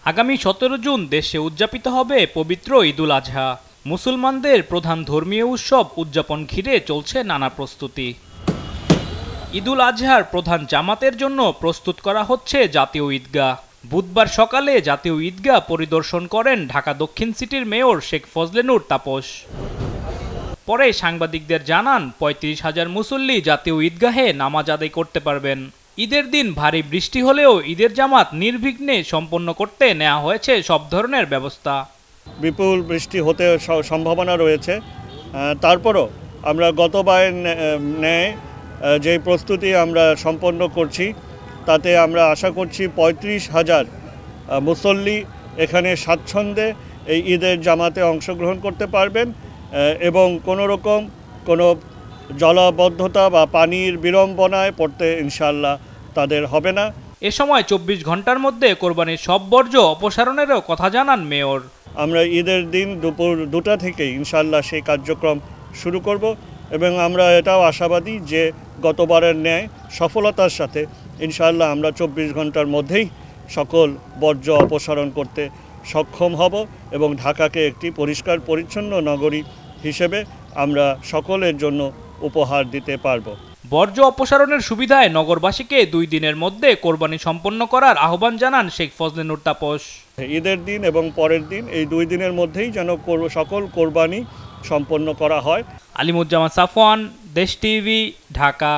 আগামী 17 জুন দেশে উদযাপিত হবে পবিত্র ঈদুল আজহা। মুসলমানদের প্রধান ধর্মীয় উৎসব উদযাপন ঘিরে চলছে নানা প্রস্তুতি। ঈদুল আজহার প্রধান জামাতের জন্য প্রস্তুত করা হচ্ছে জাতীয় ঈদগাহ। বুধবার সকালে জাতীয় ঈদগাহ পরিদর্শন করেন ঢাকা দক্ষিণ সিটির মেয়র শেখ ফজলে নূর তাপস। পরে সাংবাদিকদের জানান ৩৫,০০০ মুসল্লি জাতীয় ঈদগাহে নামাজ আদায় করতে পারবেন। ঈদের দিন ভারী বৃষ্টি হলেও ঈদের জামাত নির্বিঘ্নে সম্পন্ন করতে নেওয়া হয়েছে সব ধরনের ব্যবস্থা। বিপুল বৃষ্টি হতে সম্ভাবনা রয়েছে, তারপরও আমরা গতবারের ন্যায় যে প্রস্তুতি আমরা সম্পন্ন করছি তাতে আমরা আশা করছি ৩৫,০০০ মুসল্লি এখানে স্বাচ্ছন্দ্যে এই ঈদের জামাতে অংশগ্রহণ করতে পারবেন এবং কোনো জলাবদ্ধতা বা পানির বিড়ম্বনায় পড়তে ইনশাআল্লাহ তাদের হবে না। এ সময় ২৪ ঘন্টার মধ্যে কোরবানির সব বর্জ্য অপসারণেরও কথা জানান মেয়র। আমরা ঈদের দিন দুপুর ২টা থেকে ইনশাআল্লাহ সেই কার্যক্রম শুরু করব এবং আমরা এটাও আশাবাদী যে গতবারের ন্যায় সফলতার সাথে ইনশাআল্লাহ আমরা ২৪ ঘন্টার মধ্যেই সকল বর্জ্য অপসারণ করতে সক্ষম হব এবং ঢাকাকে একটি পরিষ্কার পরিচ্ছন্ন নগরী হিসেবে আমরা সকলের জন্য উপহার দিতে পারব। বর্জ্য অপসারণের সুবিধায় নগরবাসীকে ২ দিনের মধ্যে কোরবানি সম্পন্ন করার আহ্বান জানান শেখ ফজলে নূর তাপস। ঈদের দিন এবং পরের দিন এই ২ দিনের মধ্যেই যেন সকল কোরবানি সম্পন্ন করা হয়। আলিমুজ্জামান সাফওয়ান, দেশ টিভি, ঢাকা।